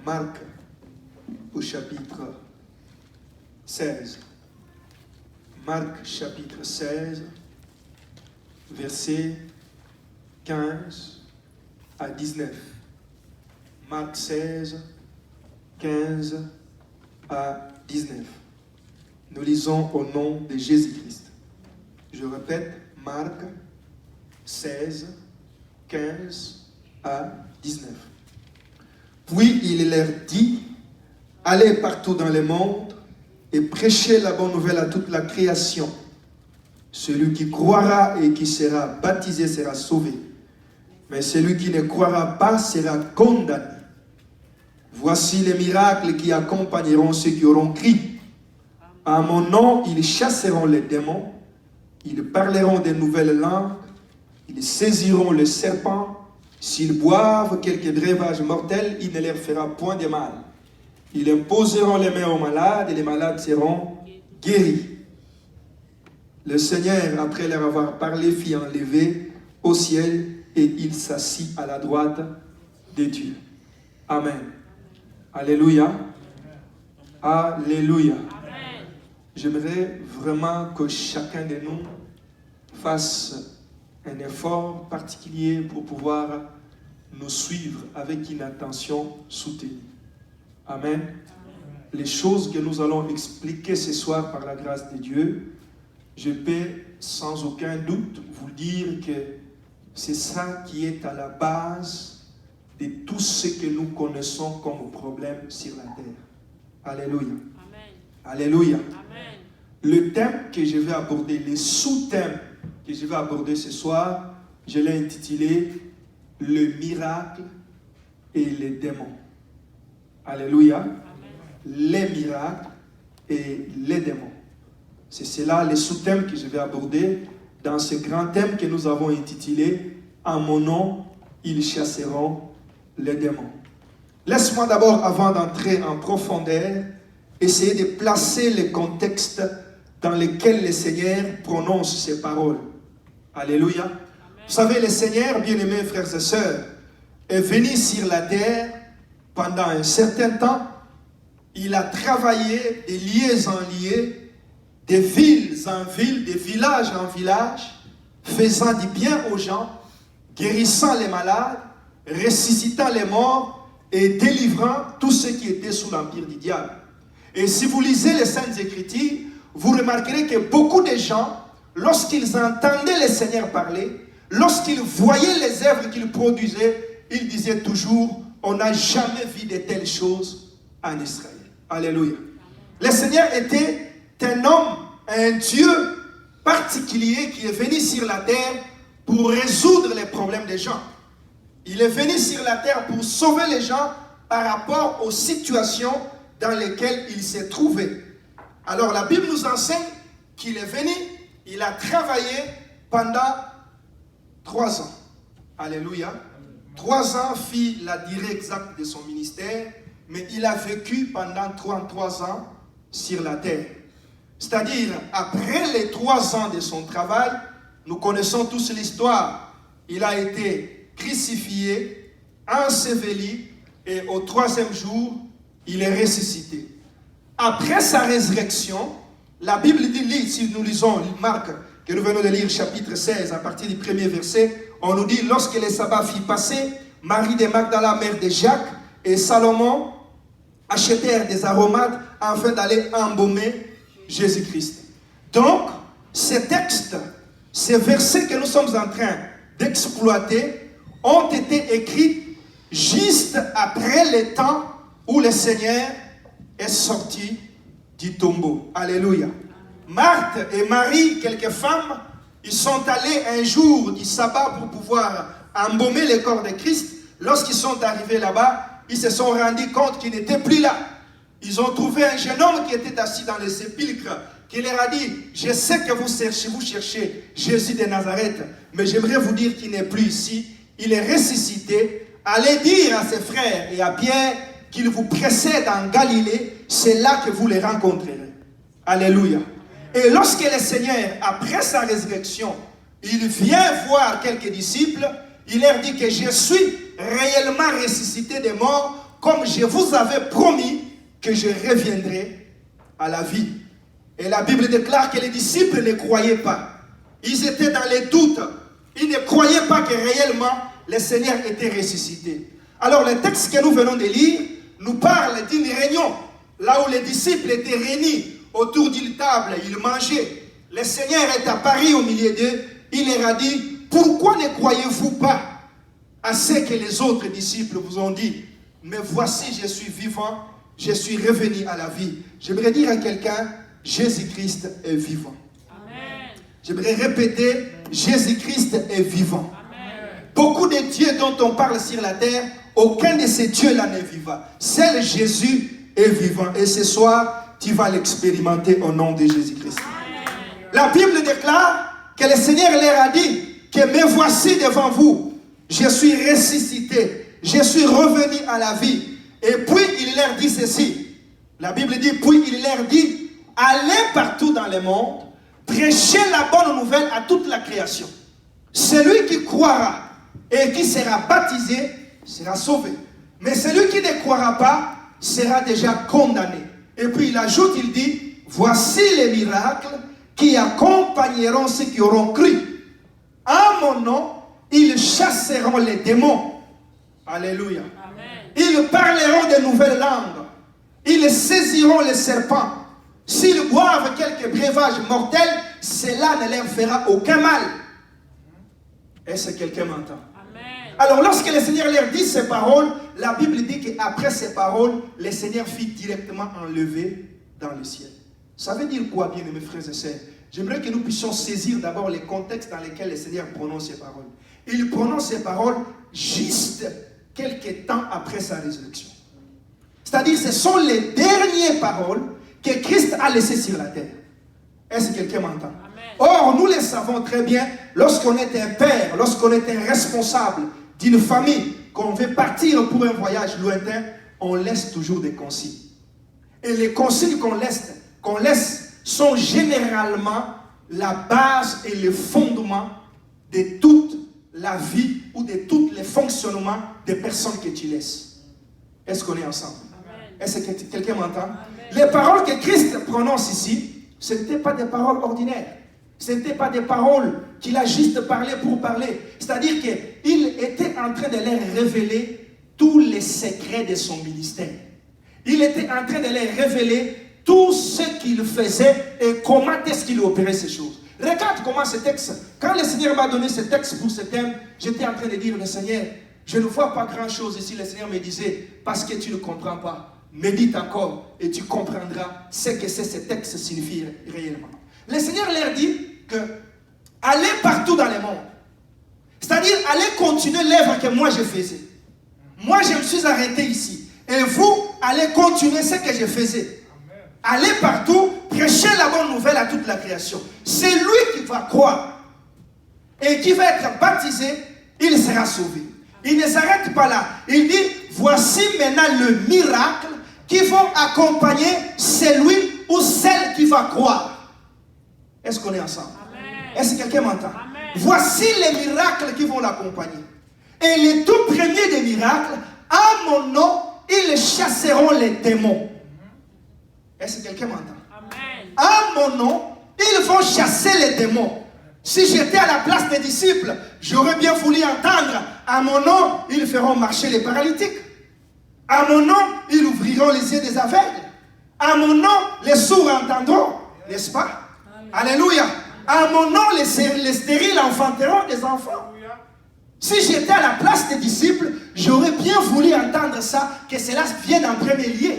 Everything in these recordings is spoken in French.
Marc au chapitre 16. Marc chapitre 16, versets 15 à 19. Marc 16, 15 à 19. Nous lisons au nom de Jésus-Christ. Je répète, Marc 16, 15 à 19. Puis il leur dit, allez partout dans le monde et prêchez la bonne nouvelle à toute la création. Celui qui croira et qui sera baptisé sera sauvé, mais celui qui ne croira pas sera condamné. Voici les miracles qui accompagneront ceux qui auront crié. En mon nom, ils chasseront les démons, ils parleront de nouvelles langues, ils saisiront le serpent. S'ils boivent quelque breuvage mortel, il ne leur fera point de mal. Ils imposeront les mains aux malades et les malades seront guéris. Le Seigneur, après leur avoir parlé, fit enlever au ciel et il s'assit à la droite de Dieu. Amen. Alléluia. Alléluia. J'aimerais vraiment que chacun de nous fasse un effort particulier pour pouvoir nous suivre avec une attention soutenue. Amen. Les choses que nous allons expliquer ce soir par la grâce de Dieu, je peux sans aucun doute vous dire que c'est ça qui est à la base de tout ce que nous connaissons comme problème sur la terre. Alléluia. Amen. Alléluia. Amen. Le thème que je vais aborder, le sous-thème que je vais aborder ce soir, je l'ai intitulé « Le miracle et les démons ». Alléluia. Amen. Les miracles et les démons. C'est cela le sous-thème que je vais aborder dans ce grand thème que nous avons intitulé « En mon nom, ils chasseront les démons ». Laisse-moi d'abord, avant d'entrer en profondeur, essayer de placer le contexte dans lequel le Seigneur prononce ces paroles. Alléluia. Amen. Vous savez, le Seigneur, bien-aimés frères et sœurs, est venu sur la terre pendant un certain temps. Il a travaillé de lieux en lieux, de villes en villes, de village en village, faisant du bien aux gens, guérissant les malades, ressuscitant les morts et délivrant tous ceux qui étaient sous l'empire du diable. Et si vous lisez les Saintes Écritures, vous remarquerez que beaucoup de gens, lorsqu'ils entendaient le Seigneur parler, lorsqu'ils voyaient les œuvres qu'il produisait, ils disaient toujours, on n'a jamais vu de telles choses en Israël. Alléluia. Le Seigneur était un homme, un Dieu particulier qui est venu sur la terre pour résoudre les problèmes des gens. Il est venu sur la terre pour sauver les gens par rapport aux situations dans lesquelles ils se trouvaient. Alors la Bible nous enseigne qu'il est venu, il a travaillé pendant 3 ans. Alléluia. 3 ans fit la durée exacte de son ministère, mais il a vécu pendant 33 ans sur la terre. C'est-à-dire, après les 3 ans de son travail, nous connaissons tous l'histoire. Il a été crucifié, enseveli, et au 3e jour, il est ressuscité. Après sa résurrection, la Bible dit, si nous lisons Marc, que nous venons de lire, chapitre 16, à partir du 1er verset, on nous dit, lorsque le sabbat fut passé, Marie de Magdala, mère de Jacques, et Salomon achetèrent des aromates afin d'aller embaumer Jésus-Christ. Donc, ces textes, ces versets que nous sommes en train d'exploiter, ont été écrits juste après le temps où le Seigneur est sorti du tombeau. Alléluia. Marthe et Marie, quelques femmes, ils sont allés un jour du sabbat pour pouvoir embaumer le corps de Christ. Lorsqu'ils sont arrivés là-bas, ils se sont rendus compte qu'il n'était plus là. Ils ont trouvé un jeune homme qui était assis dans le sépulcre, qui leur a dit, je sais que vous cherchez Jésus de Nazareth, mais j'aimerais vous dire qu'il n'est plus ici. Il est ressuscité. Allez dire à ses frères et à Pierre qu'il vous précède en Galilée, c'est là que vous les rencontrerez. Alléluia. Et lorsque le Seigneur, après sa résurrection, il vient voir quelques disciples, il leur dit que je suis réellement ressuscité des morts comme je vous avais promis que je reviendrai à la vie. Et la Bible déclare que les disciples ne croyaient pas. Ils étaient dans les doutes. Ils ne croyaient pas que réellement le Seigneur était ressuscité. Alors le texte que nous venons de lire nous parle d'une réunion, là où les disciples étaient réunis autour d'une table, ils mangeaient. Le Seigneur est apparu au milieu d'eux. Il leur a dit, pourquoi ne croyez-vous pas à ce que les autres disciples vous ont dit? Mais voici, je suis vivant, je suis revenu à la vie. J'aimerais dire à quelqu'un, Jésus-Christ est vivant. Amen. J'aimerais répéter, Jésus-Christ est vivant. Amen. Beaucoup de dieux dont on parle sur la terre, aucun de ces dieux-là n'est vivant. Seul Jésus est vivant. Et ce soir, tu vas l'expérimenter au nom de Jésus-Christ. La Bible déclare que le Seigneur leur a dit que me voici devant vous. Je suis ressuscité. Je suis revenu à la vie. Et puis il leur dit ceci. La Bible dit, puis il leur dit, allez partout dans le monde, prêchez la bonne nouvelle à toute la création. Celui qui croira et qui sera baptisé sera sauvé. Mais celui qui ne croira pas sera déjà condamné. Et puis il ajoute, il dit, voici les miracles qui accompagneront ceux qui auront cru. En mon nom, ils chasseront les démons. Alléluia. Amen. Ils parleront de nouvelles langues. Ils saisiront les serpents. S'ils boivent quelques breuvages mortels, cela ne leur fera aucun mal. Est-ce que quelqu'un m'entend? Alors lorsque le Seigneur leur dit ces paroles, la Bible dit qu'après ces paroles, le Seigneur fut directement enlevé dans le ciel. Ça veut dire quoi, bien mes frères et sœurs? J'aimerais que nous puissions saisir d'abord les contextes dans lesquels le Seigneur prononce ces paroles. Il prononce ces paroles juste quelques temps après sa résurrection. C'est-à-dire ce sont les dernières paroles que Christ a laissées sur la terre. Est-ce que quelqu'un m'entend? Or, nous le savons très bien, lorsqu'on est un père, lorsqu'on est un responsable d'une famille, qu'on veut partir pour un voyage lointain, on laisse toujours des consignes. Et les consignes qu'on laisse sont généralement la base et le fondement de toute la vie ou de tous les fonctionnements des personnes que tu laisses. Est-ce qu'on est ensemble? Amen. Est-ce que quelqu'un m'entend? Les paroles que Christ prononce ici, ce n'étaient pas des paroles ordinaires. Ce n'étaient pas des paroles qu'il a juste parlé pour parler. C'est-à-dire qu'il était en train de leur révéler tous les secrets de son ministère. Il était en train de leur révéler tout ce qu'il faisait et comment est-ce qu'il opérait ces choses. Regarde comment ce texte, quand le Seigneur m'a donné ce texte pour ce thème, j'étais en train de dire, le Seigneur, je ne vois pas grand-chose ici. Le Seigneur me disait, parce que tu ne comprends pas, médite encore et tu comprendras ce que ce texte signifie réellement. Le Seigneur leur dit que allez partout dans le monde. C'est-à-dire, allez continuer l'œuvre que moi je faisais. Moi, je me suis arrêté ici. Et vous, allez continuer ce que je faisais. Allez partout, prêchez la bonne nouvelle à toute la création. C'est lui qui va croire et qui va être baptisé, il sera sauvé. Il ne s'arrête pas là. Il dit, voici maintenant le miracle qui va accompagner celui ou celle qui va croire. Est-ce qu'on est ensemble? Est-ce que quelqu'un m'entend? Voici les miracles qui vont l'accompagner. Et les tout premiers des miracles, en mon nom, ils chasseront les démons. Est-ce que quelqu'un m'entend? En mon nom, ils vont chasser les démons. Si j'étais à la place des disciples, j'aurais bien voulu entendre, à mon nom, ils feront marcher les paralytiques. À mon nom, ils ouvriront les yeux des aveugles. À mon nom, les sourds entendront. N'est-ce pas? Alléluia. À mon nom, les stériles enfanteront des enfants. Si j'étais à la place des disciples, j'aurais bien voulu entendre ça, que cela vienne en premier lieu.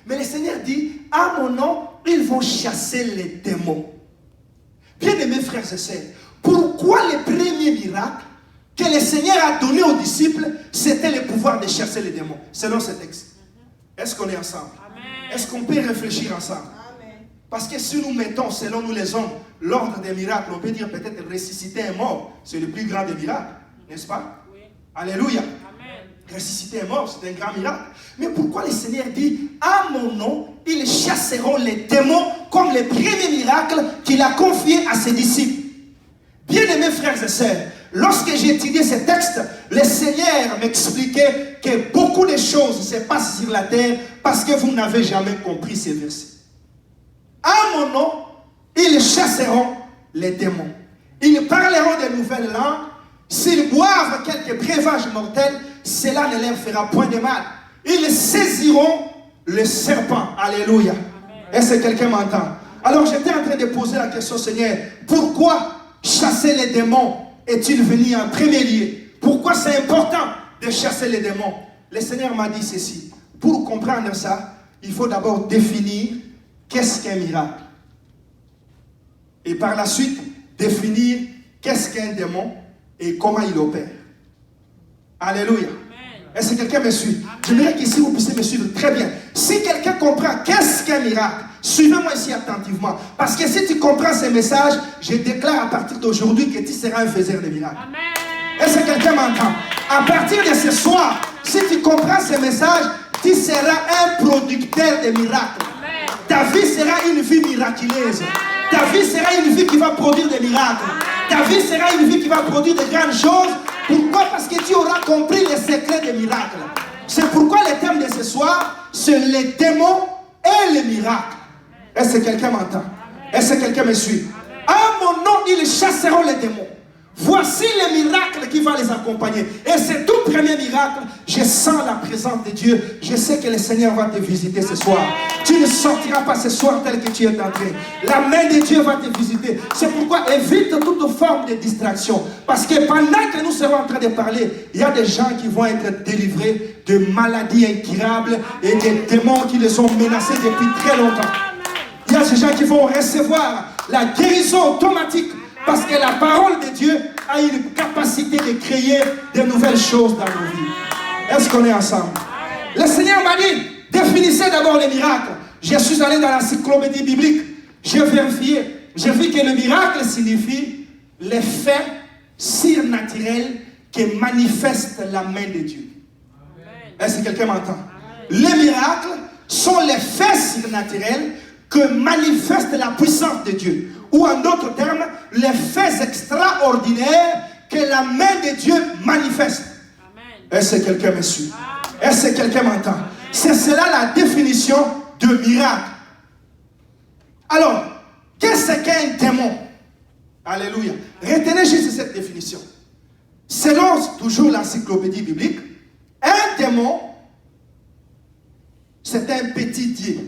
Mais le Seigneur dit, à mon nom, ils vont chasser les démons. Bien-aimés frères et sœurs, pourquoi les premiers miracles que le Seigneur a donnés aux disciples, c'était le pouvoir de chasser les démons, selon ce texte? Est-ce qu'on est ensemble? Est-ce qu'on peut réfléchir ensemble? Parce que si nous mettons, selon nous les hommes, l'ordre des miracles, on peut dire peut-être ressusciter un mort, c'est le plus grand des miracles, n'est-ce pas? Oui. Alléluia. Amen. Ressusciter un mort, c'est un grand miracle. Mais pourquoi le Seigneur dit, à mon nom, ils chasseront les démons comme les premiers miracles qu'il a confiés à ses disciples? Bien-aimés frères et sœurs, Lorsque j'ai étudié ces textes, le Seigneur m'expliquait que beaucoup de choses se passent sur la terre parce que vous n'avez jamais compris ces versets. À mon nom, ils chasseront les démons. Ils parleront de nouvelles langues. S'ils boivent quelques breuvages mortels, cela ne leur fera point de mal. Ils saisiront le serpent. Alléluia. Est-ce que quelqu'un m'entend? Alors j'étais en train de poser la question, Seigneur, pourquoi chasser les démons est-il venu en premier lieu? Pourquoi c'est important de chasser les démons? Le Seigneur m'a dit ceci. Pour comprendre ça, il faut d'abord définir qu'est-ce qu'un miracle. Et par la suite, définir qu'est-ce qu'un démon et comment il opère. Alléluia. Est-ce que quelqu'un me suit? J'aimerais qu'ici vous puissiez me suivre très bien. Si quelqu'un comprend qu'est-ce qu'un miracle, suivez-moi ici attentivement. Parce que si tu comprends ces messages, je déclare à partir d'aujourd'hui que tu seras un faiseur de miracles. Est-ce que quelqu'un m'entend? À partir de ce soir, si tu comprends ces messages, tu seras un producteur de miracles. Ta vie sera une vie miraculeuse. Ta vie sera une vie qui va produire des miracles. Ta vie sera une vie qui va produire de grandes choses. Pourquoi? Parce que tu auras compris les secrets des miracles. C'est pourquoi le thème de ce soir, c'est les démons et les miracles. Est-ce que quelqu'un m'entend? Est-ce que quelqu'un me suit? À mon nom, ils chasseront les démons. Voici les miracles qui vont les accompagner. Et ce tout premier miracle, je sens la présence de Dieu. Je sais que le Seigneur va te visiter ce soir. Tu ne sortiras pas ce soir tel que tu es entré. La main de Dieu va te visiter. C'est pourquoi évite toute forme de distraction. Parce que pendant que nous serons en train de parler, il y a des gens qui vont être délivrés de maladies incurables et des démons qui les ont menacés depuis très longtemps. Il y a des gens qui vont recevoir la guérison automatique. Parce que la parole de Dieu a une capacité de créer de nouvelles choses dans nos vies. Est-ce qu'on est ensemble? Le Seigneur m'a dit, définissez d'abord les miracles. Je suis allé dans l'encyclopédie biblique. J'ai vérifié. J'ai vu que le miracle signifie l'effet surnaturel qui manifeste la main de Dieu. Est-ce que quelqu'un m'entend? Les miracles sont les faits surnaturels que manifeste la puissance de Dieu. Ou en d'autres termes, les faits extraordinaires que la main de Dieu manifeste. Est-ce que quelqu'un me suit? Est-ce que quelqu'un m'entend? C'est cela la définition de miracle. Alors, qu'est-ce qu'un démon? Alléluia. Retenez juste cette définition. Selon toujours l'encyclopédie biblique, un démon, c'est un petit Dieu.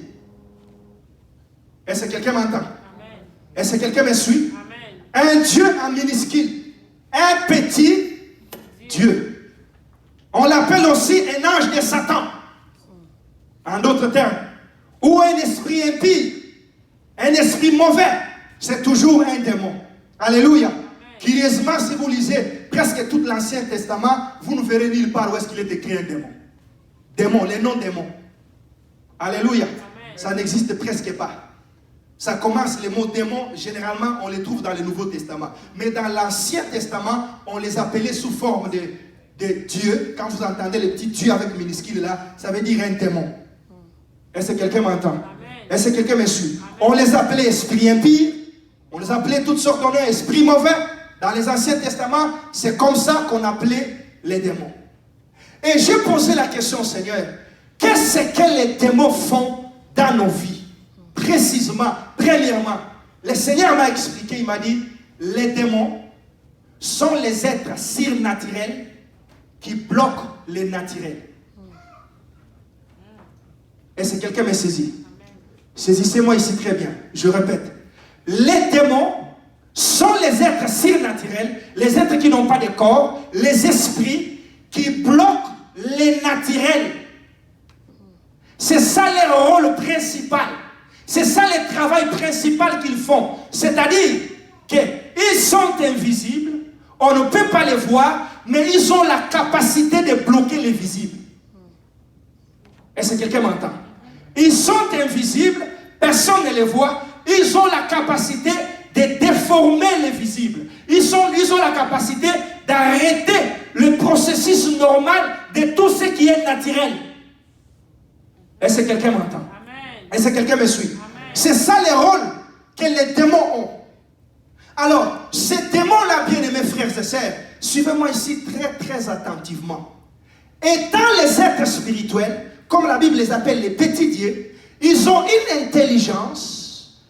Est-ce que quelqu'un m'entend? Est-ce que quelqu'un me suit? Un Dieu en minuscule. Un petit Dieu. On l'appelle aussi un ange de Satan. En d'autres termes. Ou un esprit impie. Un esprit mauvais. C'est toujours un démon. Alléluia. Curieusement, si vous lisez presque tout l'Ancien Testament, vous ne verrez nulle part où est-ce qu'il est écrit un démon. Démon, les noms démons. Alléluia. Ça n'existe presque pas. Ça commence, les mots démons, généralement, on les trouve dans le Nouveau Testament. Mais dans l'Ancien Testament, on les appelait sous forme de dieux. Quand vous entendez les petits dieux avec minuscules là, ça veut dire un démon. Est-ce que quelqu'un m'entend? Est-ce que quelqu'un me suit? On les appelait esprits impies. On les appelait toutes sortes de noms, esprits mauvais. Dans les Anciens Testaments, c'est comme ça qu'on appelait les démons. Et j'ai posé la question, Seigneur, qu'est-ce que les démons font dans nos vies? Précisément, premièrement, le Seigneur m'a expliqué, il m'a dit, les démons sont les êtres surnaturels qui bloquent les naturels. Est-ce que quelqu'un me saisit? Saisissez-moi ici très bien, je répète. Les démons sont les êtres surnaturels, les êtres qui n'ont pas de corps, les esprits qui bloquent les naturels. C'est ça leur rôle principal. C'est ça le travail principal qu'ils font. C'est-à-dire qu'ils sont invisibles, on ne peut pas les voir, mais ils ont la capacité de bloquer les visibles. Est-ce que quelqu'un m'entend? Ils sont invisibles, personne ne les voit, ils ont la capacité de déformer les visibles. Ils ont la capacité d'arrêter le processus normal de tout ce qui est naturel. Est-ce que quelqu'un m'entend? Est-ce que quelqu'un me suit? C'est ça le rôle que les démons ont. Alors, ces démons-là, bien-aimés frères et sœurs, suivez-moi ici très très attentivement. Étant les êtres spirituels, comme la Bible les appelle les petits dieux, ils ont une intelligence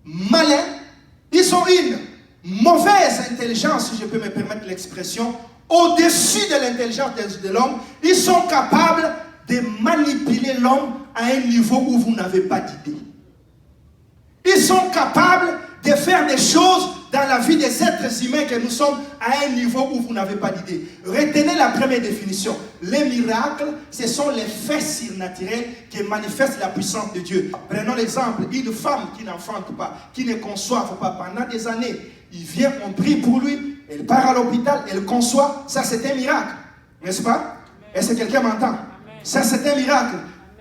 malin, ils ont une mauvaise intelligence, si je peux me permettre l'expression, au-dessus de l'intelligence de l'homme. Ils sont capables de manipuler l'homme à un niveau où vous n'avez pas d'idée. Ils sont capables de faire des choses dans la vie des êtres humains que nous sommes à un niveau où vous n'avez pas d'idée. Retenez la première définition. Les miracles, ce sont les faits surnaturels qui manifestent la puissance de Dieu. Prenons l'exemple, une femme qui n'enfante pas, qui ne conçoit pas pendant des années. Il vient, on prie pour lui, elle part à l'hôpital, elle conçoit. Ça, c'est un miracle. N'est-ce pas? Est-ce que quelqu'un m'entend? Ça, c'est un miracle.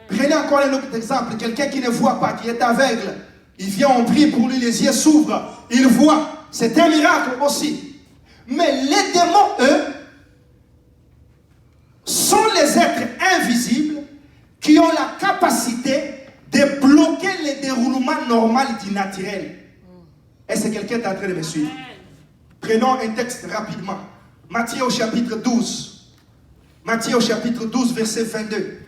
Prenez encore un autre exemple. Quelqu'un qui ne voit pas, qui est aveugle. Il vient, on prie pour lui, les yeux s'ouvrent. Il voit. C'est un miracle aussi. Mais les démons, eux, sont les êtres invisibles qui ont la capacité de bloquer le déroulement normal du naturel. Est-ce que quelqu'un est en train de me suivre? Prenons un texte rapidement. Matthieu au chapitre 12. Matthieu au chapitre 12, verset 22.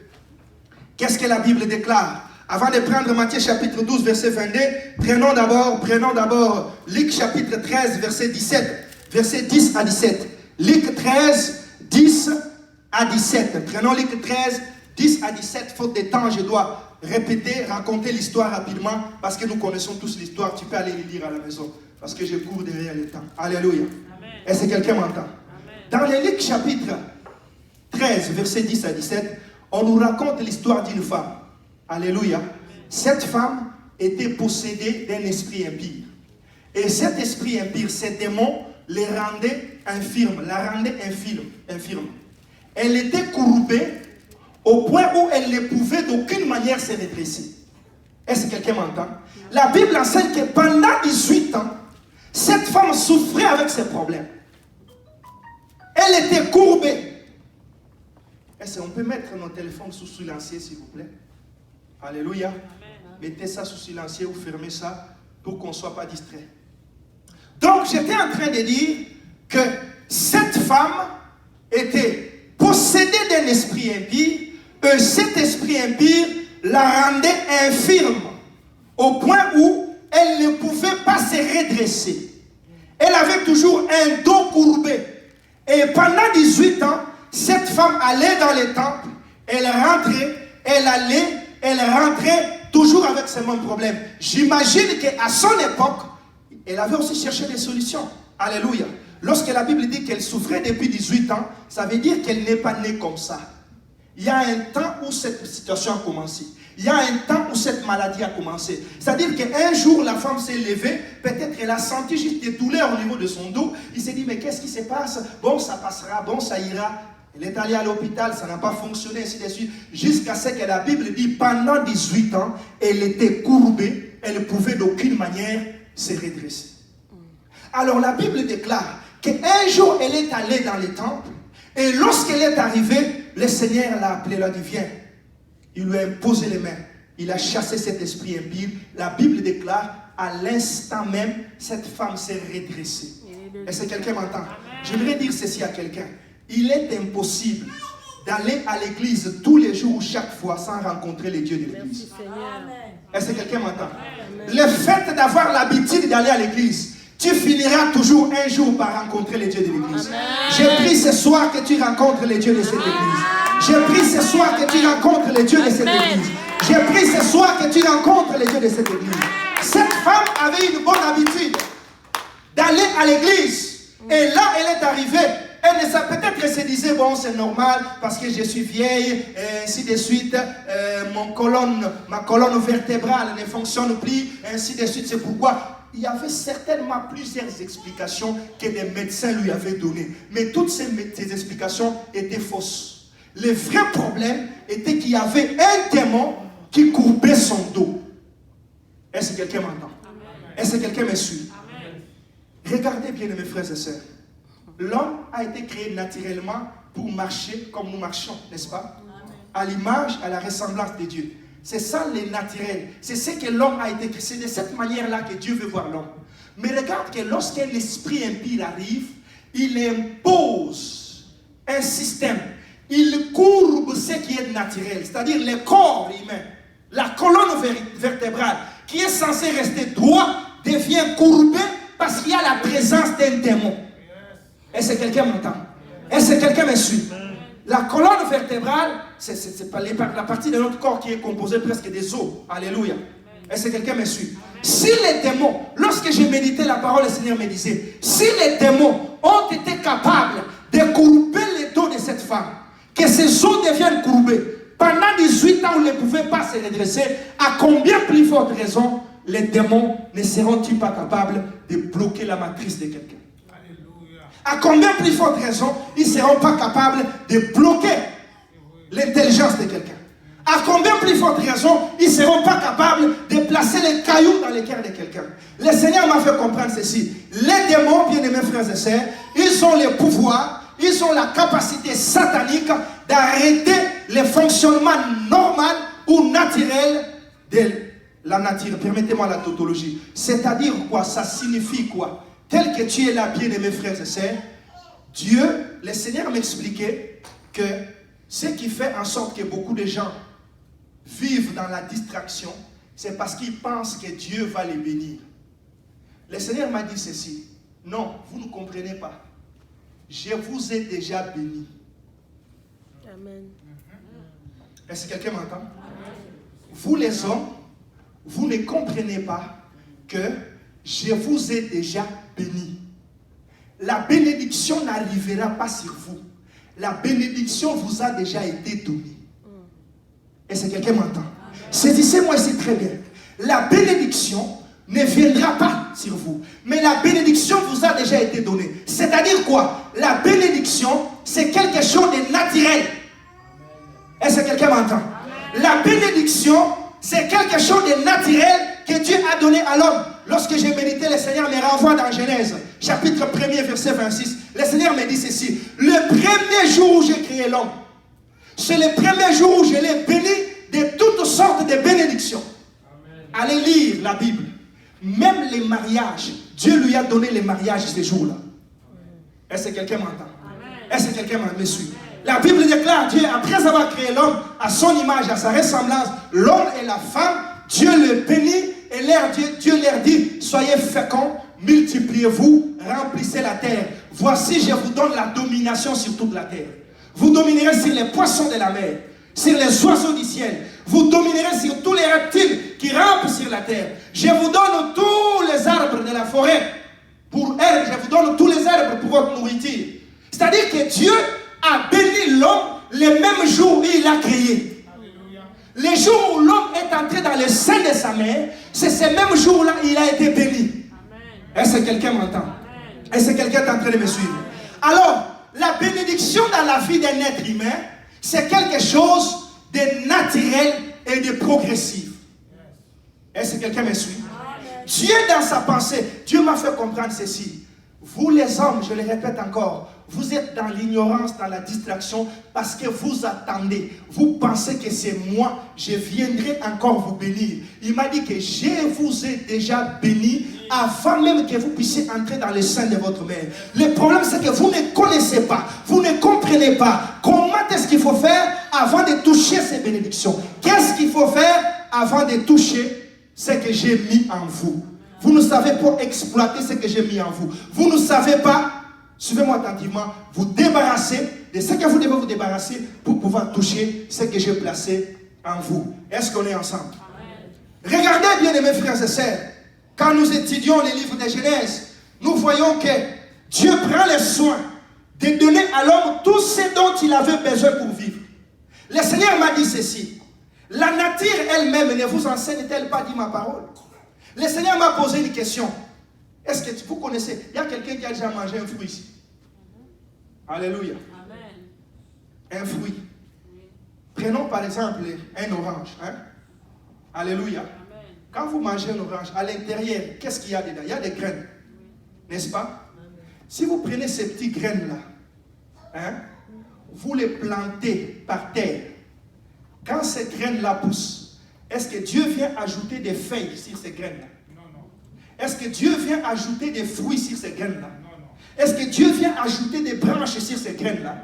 Qu'est-ce que la Bible déclare? Avant de prendre Matthieu chapitre 12, verset 22, prenons d'abord Luc chapitre 13, verset 17. Verset 10 à 17. Luc 13, 10 à 17. Prenons Luc 13, 10 à 17. Faute de temps, je dois répéter, raconter l'histoire rapidement, parce que nous connaissons tous l'histoire. Tu peux aller le lire à la maison, parce que je cours derrière le temps. Alléluia. Est-ce que quelqu'un m'entend? Dans le Luc chapitre 13, verset 10 à 17, on nous raconte l'histoire d'une femme. Alléluia. Cette femme était possédée d'un esprit impur. Et cet esprit impur, ces démons, les rendait infirmes, la rendait infirme. Elle était courbée au point où elle ne pouvait d'aucune manière se redresser. Est-ce que quelqu'un m'entend? La Bible enseigne que pendant 18 ans, cette femme souffrait avec ses problèmes. Elle était courbée. Est-ce qu'on peut mettre nos téléphones sous silencieux, s'il vous plaît? Alléluia. Amen. Mettez ça sous silencieux ou fermez ça pour qu'on ne soit pas distrait. Donc, j'étais en train de dire que cette femme était possédée d'un esprit impur, et cet esprit impur la rendait infirme au point où elle ne pouvait pas se redresser. Elle avait toujours un dos courbé. Et pendant 18 ans, cette femme allait dans les temples, elle rentrait, elle allait, elle rentrait toujours avec ces mêmes problèmes. J'imagine qu'à son époque, elle avait aussi cherché des solutions. Alléluia. Lorsque la Bible dit qu'elle souffrait depuis 18 ans, ça veut dire qu'elle n'est pas née comme ça. Il y a un temps où cette situation a commencé. Il y a un temps où cette maladie a commencé. C'est-à-dire qu'un jour, la femme s'est levée, peut-être qu'elle a senti juste des douleurs au niveau de son dos. Il s'est dit, mais qu'est-ce qui se passe? Bon, ça passera, bon, ça ira. Elle est allée à l'hôpital, ça n'a pas fonctionné, ainsi de suite. Jusqu'à ce que la Bible dit, pendant 18 ans, elle était courbée, elle ne pouvait d'aucune manière se redresser. Alors la Bible déclare qu'un jour, elle est allée dans les temples, et lorsqu'elle est arrivée, le Seigneur l'a appelée, l'a dit, viens. Il lui a imposé les mains, il a chassé cet esprit impur. La Bible déclare, à l'instant même, cette femme s'est redressée. Est-ce que quelqu'un m'entend? J'aimerais dire ceci à quelqu'un. Il est impossible d'aller à l'église tous les jours ou chaque fois sans rencontrer les dieux de l'église. Est-ce que quelqu'un m'entend? Le fait d'avoir l'habitude d'aller à l'église, tu finiras toujours un jour par rencontrer les dieux de l'église. J'ai prie ce soir que tu rencontres les dieux de cette église. J'ai prie ce soir que tu rencontres les dieux de cette église. J'ai prie ce soir que tu rencontres les dieux de cette église. Cette femme avait une bonne habitude d'aller à l'église. Et là, elle est arrivée. Elle ne savait peut-être qu'elle se disait, bon, c'est normal parce que je suis vieille, et ainsi de suite, ma colonne vertébrale ne fonctionne plus, ainsi de suite. C'est pourquoi il y avait certainement plusieurs explications que les médecins lui avaient données. Mais toutes ces explications étaient fausses. Le vrai problème était qu'il y avait un démon qui courbait son dos. Est-ce que quelqu'un m'entend? Est-ce que quelqu'un me suit? Regardez bien, mes frères et sœurs. L'homme a été créé naturellement pour marcher comme nous marchons, n'est-ce pas? À l'image, à la ressemblance de Dieu. C'est ça le naturel. C'est ce que l'homme a été créé. C'est de cette manière-là que Dieu veut voir l'homme. Mais regarde que lorsqu'un esprit impur arrive, il impose un système. Il courbe ce qui est naturel, c'est-à-dire le corps humain, la colonne vertébrale, qui est censée rester droit, devient courbée parce qu'il y a la présence d'un démon. Est-ce que quelqu'un m'entend? Est-ce que quelqu'un me suit? La colonne vertébrale, c'est pas la partie de notre corps qui est composée presque des os. Alléluia. Est-ce que quelqu'un me suit? Si les démons, lorsque j'ai médité la parole, le Seigneur me disait, si les démons ont été capables de courber les dos de cette femme, que ses os deviennent courbés, pendant 18 ans où ils ne pouvaient pas se redresser, à combien plus forte raison les démons ne seront-ils pas capables de bloquer la matrice de quelqu'un? À combien plus forte raison ils ne seront pas capables de bloquer l'intelligence de quelqu'un? À combien plus forte raison ils ne seront pas capables de placer les cailloux dans le cœur de quelqu'un? Le Seigneur m'a fait comprendre ceci. Les démons, bien-aimés frères et sœurs, ils ont le pouvoir, ils ont la capacité satanique d'arrêter le fonctionnement normal ou naturel de la nature. Permettez-moi la tautologie. C'est-à-dire quoi? Ça signifie quoi? Tel que tu es là, bien-aimés frères et sœurs, Dieu, le Seigneur m'expliquait que ce qui fait en sorte que beaucoup de gens vivent dans la distraction, c'est parce qu'ils pensent que Dieu va les bénir. Le Seigneur m'a dit ceci. Non, vous ne comprenez pas. Je vous ai déjà béni. Amen. Est-ce que quelqu'un m'entend? Vous les hommes, vous ne comprenez pas que je vous ai déjà béni. La bénédiction n'arrivera pas sur vous. La bénédiction vous a déjà été donnée. Est-ce que quelqu'un m'entend? Saisissez-moi ici très bien. La bénédiction ne viendra pas sur vous. Mais la bénédiction vous a déjà été donnée. C'est-à-dire quoi? La bénédiction, c'est quelque chose de naturel. Est-ce que quelqu'un m'entend? La bénédiction, c'est quelque chose de naturel que Dieu a donné à l'homme. Lorsque j'ai médité, le Seigneur me renvoie dans Genèse, chapitre 1er, verset 26. Le Seigneur me dit ceci. Le premier jour où j'ai créé l'homme, c'est le premier jour où je l'ai béni de toutes sortes de bénédictions. Amen. Allez lire la Bible. Même les mariages, Dieu lui a donné les mariages ces jours-là. Est-ce que quelqu'un m'entend? Est-ce que quelqu'un me suit? La Bible déclare, Dieu, après avoir créé l'homme à son image, à sa ressemblance, l'homme et la femme, Dieu le bénit et Dieu leur dit, soyez féconds, multipliez-vous, remplissez la terre. Voici, je vous donne la domination sur toute la terre. Vous dominerez sur les poissons de la mer, sur les oiseaux du ciel. Vous dominerez sur tous les reptiles qui rampent sur la terre. Je vous donne tous les arbres de la forêt pour herbe. Je vous donne tous les arbres pour votre nourriture. C'est-à-dire que Dieu a béni l'homme le même jour où il l'a créé. Alléluia. Le jour où l'homme est entré dans le sein de sa mère, c'est ce même jour-là qu'il a été béni. Est-ce que quelqu'un m'entend? Est-ce que quelqu'un est en train de me suivre? Alors, la bénédiction dans la vie d'un être humain, c'est quelque chose de naturel et de progressif. Est-ce que quelqu'un me suit? Dieu dans sa pensée, Dieu m'a fait comprendre ceci. Vous les hommes, je le répète encore, vous êtes dans l'ignorance, dans la distraction, parce que vous attendez. Vous pensez que c'est moi, je viendrai encore vous bénir. Il m'a dit que je vous ai déjà béni avant même que vous puissiez entrer dans le sein de votre mère. Le problème, c'est que vous ne connaissez pas, vous ne comprenez pas comment est-ce qu'il faut faire avant de toucher ces bénédictions. Qu'est-ce qu'il faut faire avant de toucher ce que j'ai mis en vous? Vous ne savez pas exploiter ce que j'ai mis en vous. Vous ne savez pas, suivez-moi attentivement, vous débarrasser de ce que vous devez vous débarrasser pour pouvoir toucher ce que j'ai placé en vous. Est-ce qu'on est ensemble? Amen. Regardez bien, mes frères et sœurs, quand nous étudions les livres de Genèse, nous voyons que Dieu prend le soin de donner à l'homme tout ce dont il avait besoin pour vivre. Le Seigneur m'a dit ceci. La nature elle-même ne vous enseigne-t-elle pas dit ma parole? Le Seigneur m'a posé une question. Est-ce que vous connaissez? Il y a quelqu'un qui a déjà mangé un fruit ici. Alléluia. Amen. Un fruit. Prenons par exemple un orange. Hein? Alléluia. Amen. Quand vous mangez un orange, à l'intérieur, qu'est-ce qu'il y a dedans? Il y a des graines. N'est-ce pas? Amen. Si vous prenez ces petites graines-là, hein, vous les plantez par terre. Quand ces graines-là poussent, est-ce que Dieu vient ajouter des feuilles sur ces graines-là? Non, non. Est-ce que Dieu vient ajouter des fruits sur ces graines-là? Non, non. Est-ce que Dieu vient ajouter des branches sur ces graines-là?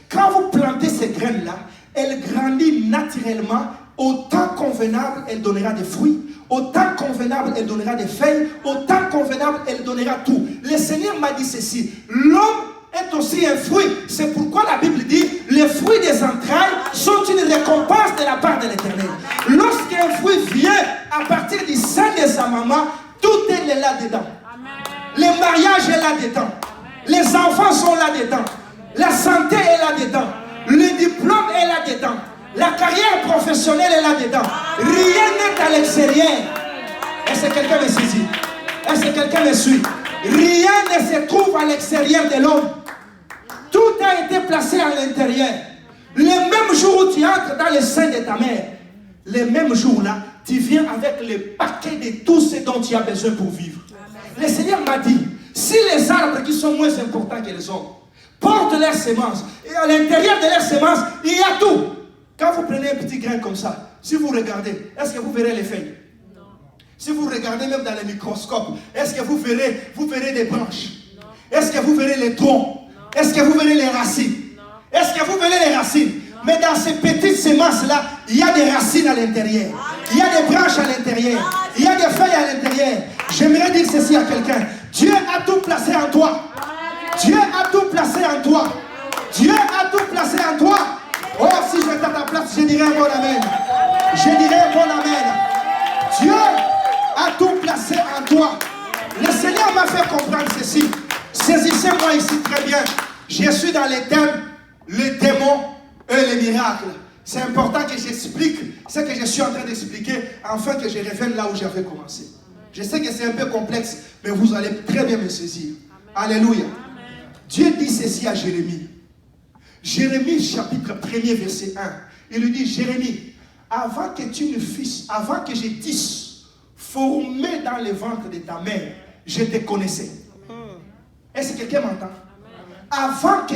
Quand vous plantez ces graines-là, elles grandissent naturellement. Au temps convenable, elle donnera des fruits. Au temps convenable, elle donnera des feuilles. Au temps convenable, elle donnera tout. Le Seigneur m'a dit ceci. L'homme est aussi un fruit. C'est pourquoi la Bible dit, les fruits des entrailles sont une récompense de la part de l'Éternel. Lorsqu'un fruit vient à partir du sein de sa maman, tout est là-dedans. Le mariage est là-dedans. Les enfants sont là-dedans. La santé est là-dedans. Le diplôme est là-dedans. La carrière professionnelle est là-dedans. Rien n'est à l'extérieur. Est-ce que quelqu'un me saisit? Est-ce que quelqu'un me suit? Rien ne se trouve à l'extérieur de l'homme. Tout a été placé à l'intérieur. Le même jour où tu entres dans le sein de ta mère, le même jour-là, tu viens avec le paquet de tout ce dont tu as besoin pour vivre. Le Seigneur m'a dit, si les arbres qui sont moins importants que les hommes portent leurs semences, et à l'intérieur de leurs semences, il y a tout. Quand vous prenez un petit grain comme ça, si vous regardez, est-ce que vous verrez les feuilles? Non. Si vous regardez même dans le microscope, est-ce que vous verrez des branches? Non. Est-ce que vous verrez les troncs? Non. Est-ce que vous verrez les racines? Non. Est-ce que vous verrez les racines? Non. Mais dans ces petites semences-là, il y a des racines à l'intérieur. Il y a des branches à l'intérieur. Il y a des feuilles à l'intérieur. J'aimerais dire ceci à quelqu'un. Dieu a tout placé en toi. Dieu a tout placé en toi. Dieu a tout placé en toi. Oh, si j'étais à ta place, je dirais un bon amen. Je dirais un bon amen. Dieu a tout placé en toi. Le Seigneur m'a fait comprendre ceci. Saisissez-moi ici très bien. Je suis dans les thèmes, les démons et les miracles. C'est important que j'explique ce que je suis en train d'expliquer afin que je revienne là où j'avais commencé. Je sais que c'est un peu complexe, mais vous allez très bien me saisir. Amen. Alléluia. Amen. Dieu dit ceci à Jérémie. Jérémie chapitre 1er verset 1. Il lui dit, Jérémie, avant que je t'eusse formé dans le ventre de ta mère, je te connaissais. Est-ce que quelqu'un m'entend? Avant que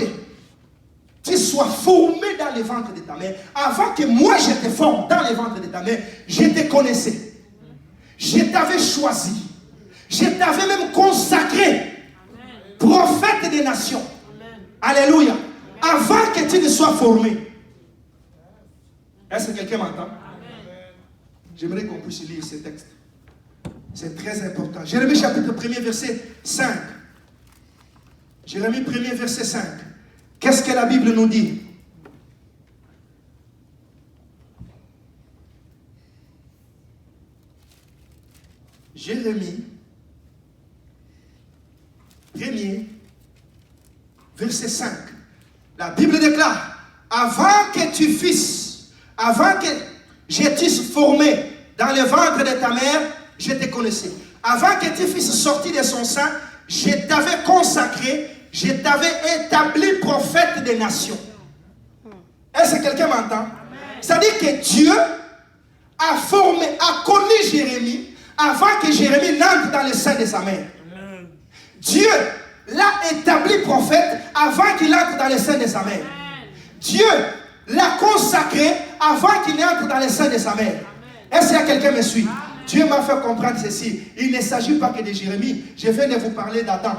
tu sois formé dans le ventre de ta mère, avant que moi je te forme dans le ventre de ta mère, je te connaissais. Je t'avais choisi. Je t'avais même consacré prophète des nations. Alléluia. Avant que tu ne sois formé. Est-ce que quelqu'un m'entend? J'aimerais qu'on puisse lire ce texte. C'est très important. Jérémie chapitre 1er verset 5. Jérémie 1er verset 5. Qu'est-ce que la Bible nous dit? Jérémie 1er verset 5. La Bible déclare, avant que je t'eusse formé dans le ventre de ta mère, je te connaissais. Avant que tu fusses sorti de son sein, je t'avais consacré, je t'avais établi prophète des nations. Est-ce que quelqu'un m'entend? C'est-à-dire que Dieu a connu Jérémie avant que Jérémie n'entre dans le sein de sa mère. Dieu l'a établi prophète avant qu'il entre dans le sein de sa mère. Dieu l'a consacré avant qu'il entre dans le sein de sa mère. Est-ce que quelqu'un me suit? Dieu m'a fait comprendre ceci. Il ne s'agit pas que de Jérémie. Je viens de vous parler d'Adam.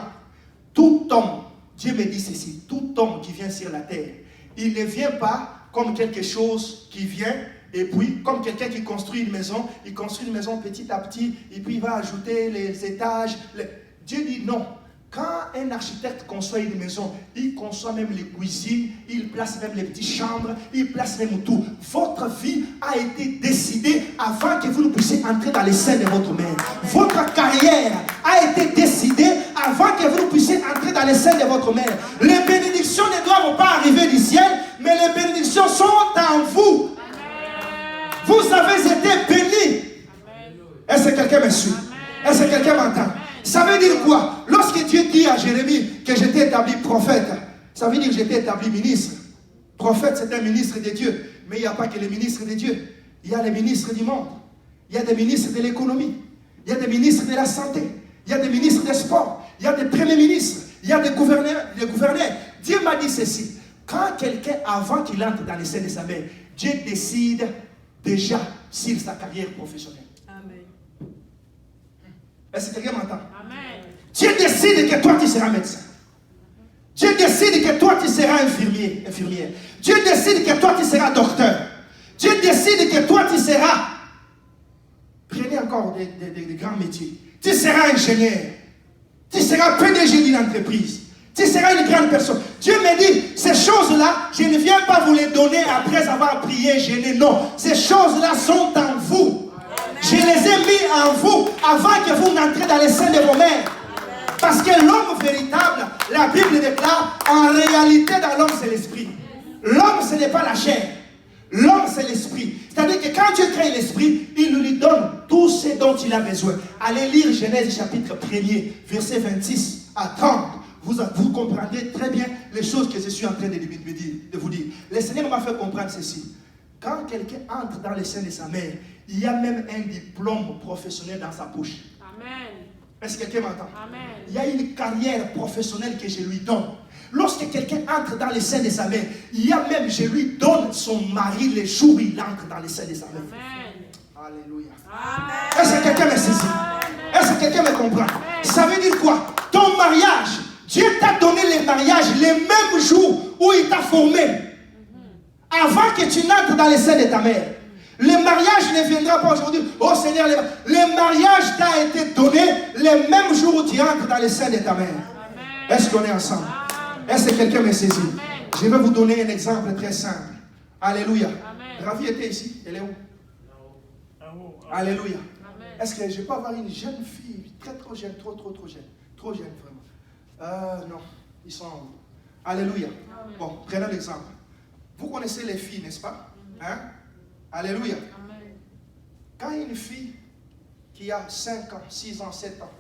Tout homme, Dieu me dit ceci, tout homme qui vient sur la terre, il ne vient pas comme quelque chose qui vient et puis comme quelqu'un qui construit une maison, il construit une maison petit à petit et puis il va ajouter les étages. Dieu dit non. Quand un architecte conçoit une maison, il conçoit même les cuisines, il place même les petites chambres, il place même tout. Votre vie a été décidée avant que vous ne puissiez entrer dans les seins de votre mère. Votre carrière a été décidée avant que vous ne puissiez entrer dans les seins de votre mère. Les bénédictions ne doivent pas arriver du ciel, mais les bénédictions sont en vous. Vous avez été bénis. Est-ce que quelqu'un me suit? Est-ce que quelqu'un m'entend? Ça veut dire quoi? Lorsque Dieu dit à Jérémie que j'étais établi prophète, ça veut dire que j'étais établi ministre. Prophète, c'est un ministre de Dieu. Mais il n'y a pas que les ministres de Dieu. Il y a les ministres du monde. Il y a des ministres de l'économie. Il y a des ministres de la santé. Il y a des ministres des sports. Il y a des premiers ministres. Il y a des gouverneurs. Dieu m'a dit ceci. Quand quelqu'un, avant qu'il entre dans les seins de sa mère, Dieu décide déjà sur sa carrière professionnelle. Est-ce que quelqu'un m'entend? Amen. Dieu décide que toi tu seras médecin. Dieu décide que toi tu seras infirmière. Dieu décide que toi tu seras docteur. Dieu décide que toi tu seras, prenez encore des grands métiers. Tu seras ingénieur. Tu seras PDG d'une entreprise. Tu seras une grande personne. Dieu me dit, ces choses-là, je ne viens pas vous les donner après avoir prié, jeûné. Non, ces choses-là sont en vous. Je les ai mis en vous avant que vous n'entrez dans les seins de vos mères. Parce que l'homme véritable, la Bible déclare, en réalité dans l'homme c'est l'esprit. L'homme ce n'est pas la chair. L'homme c'est l'esprit. C'est-à-dire que quand Dieu crée l'esprit, il lui donne tout ce dont il a besoin. Allez lire Genèse chapitre 1er, verset 26 à 30. Vous comprendrez très bien les choses que je suis en train de vous dire. Le Seigneur m'a fait comprendre ceci. Quand quelqu'un entre dans les seins de sa mère, il y a même un diplôme professionnel dans sa poche. Amen. Est-ce que quelqu'un m'entend? Amen. Il y a une carrière professionnelle que je lui donne. Lorsque quelqu'un entre dans les seins de sa mère, il y a même, je lui donne son mari le jour où il entre dans les seins de sa mère. Amen. Alléluia. Amen. Est-ce que quelqu'un me saisit? Est-ce que quelqu'un me comprend? Ça veut dire quoi? Ton mariage, Dieu t'a donné le mariage le même jour où il t'a formé. Avant que tu n'entres dans les seins de ta mère. Le mariage ne viendra pas aujourd'hui. Oh Seigneur, le mariage t'a été donné le même jour où tu entres dans les seins de ta mère. Est-ce qu'on est ensemble? Est-ce que quelqu'un me saisit? Je vais vous donner un exemple très simple. Alléluia. Ravi était ici. Elle est où? Alléluia. Est-ce que je peux avoir une jeune fille, trop jeune, trop jeune? Trop jeune, vraiment. Non, ils sont... Alléluia. Bon, prenons l'exemple. Vous connaissez les filles, n'est-ce pas? Hein? Alléluia. Quand une fille qui a 5 ans, 6 ans, 7 ans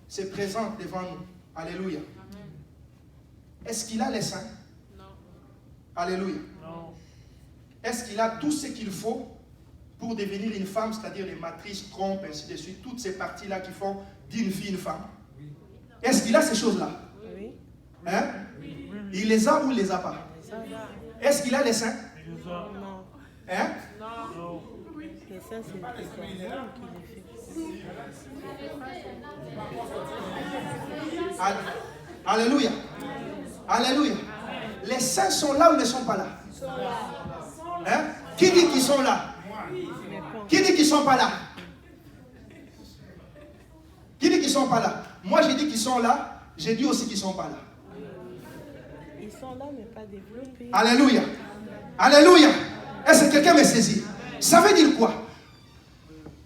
se présente devant nous, alléluia. Est-ce qu'il a les seins? Non. Alléluia. Non. Est-ce qu'il a tout ce qu'il faut pour devenir une femme, c'est-à-dire les matrices, trompes, ainsi de suite, toutes ces parties-là qui font d'une fille une femme? Oui. Est-ce qu'il a ces choses-là? Oui. Hein? Oui. Il les a ou il les a pas? Est-ce qu'il a les seins? Non. Hein? Non. Les seins, c'est qui les fait. Alléluia. Alléluia. Les seins sont là ou ne sont pas là? Hein? Qui dit qu'ils sont là? Qui dit qu'ils ne sont pas là? Qui dit qu'ils ne sont pas là? Moi, j'ai dit qu'ils sont là. J'ai dit aussi qu'ils ne sont pas là. Ils sont là, mais pas développés. Alléluia. Alléluia. Est-ce que quelqu'un me saisit? Ça veut dire quoi?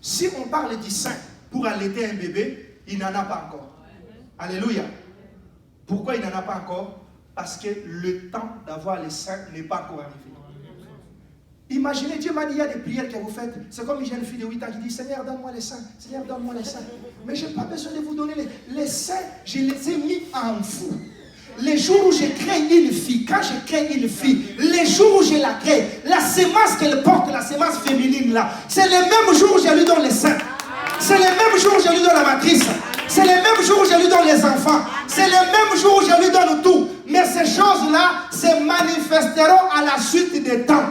Si on parle du sein pour allaiter un bébé, il n'en a pas encore. Alléluia. Pourquoi il n'en a pas encore? Parce que le temps d'avoir les seins n'est pas encore arrivé. Imaginez, Dieu m'a dit, il y a des prières que vous faites. C'est comme une jeune fille de 8 ans qui dit, Seigneur, donne-moi les seins. Seigneur, donne-moi les seins. Mais je n'ai pas besoin de vous donner les seins. Je les ai mis en vous. Les jours où je crée une fille, quand je crée une fille, les jours où je la crée, la sémence qu'elle porte, la sémence féminine là, c'est le même jour où je lui donne les seins. C'est le même jour où je lui donne la matrice. C'est le même jour où je lui donne les enfants. C'est le même jour où je lui donne tout. Mais ces choses-là se manifesteront à la suite des temps.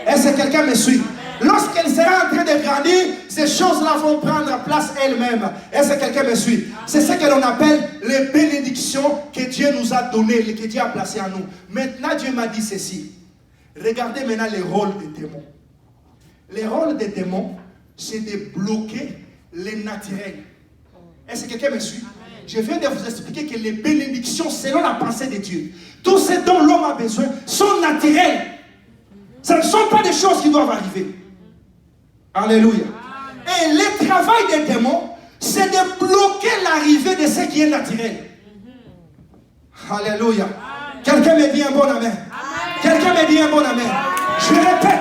Est-ce que quelqu'un me suit? Lorsqu'elle sera en train de grandir, ces choses-là vont prendre place elles-mêmes. Est-ce que quelqu'un me suit? C'est ce que l'on appelle les bénédictions que Dieu nous a données, que Dieu a placées en nous. Maintenant, Dieu m'a dit ceci. Regardez maintenant les rôles des démons. Les rôles des démons, c'est de bloquer les naturels. Est-ce que quelqu'un me suit? Je viens de vous expliquer que les bénédictions, selon la pensée de Dieu, tout ce dont l'homme a besoin, sont naturels. Ce ne sont pas des choses qui doivent arriver. Alléluia. Et le travail des démons, c'est de bloquer l'arrivée de ce qui est naturel. Alléluia. Quelqu'un me dit un bon amen. Quelqu'un me dit un bon amen. Je répète,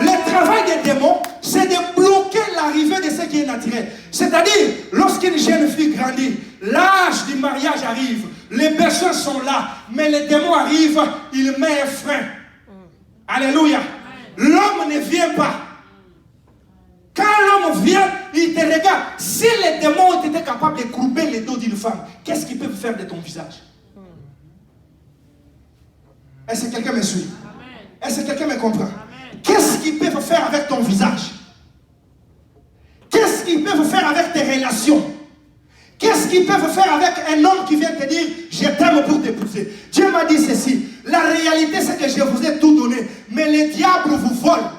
le travail des démons, c'est de bloquer l'arrivée de ce qui est naturel. C'est-à-dire, lorsqu'une jeune fille grandit, l'âge du mariage arrive, les besoins sont là, mais les démons arrivent, ils mettent un frein. Alléluia. L'homme ne vient pas. Quand l'homme vient, il te regarde. Si les démons ont été capables de courber le dos d'une femme, qu'est-ce qu'ils peuvent faire de ton visage? Est-ce que quelqu'un me suit? Est-ce que quelqu'un me comprend? Qu'est-ce qu'ils peuvent faire avec ton visage? Qu'est-ce qu'ils peuvent faire avec tes relations? Qu'est-ce qu'ils peuvent faire avec un homme qui vient te dire je t'aime pour t'épouser? Dieu m'a dit ceci. La réalité c'est que je vous ai tout donné, mais les diables vous volent.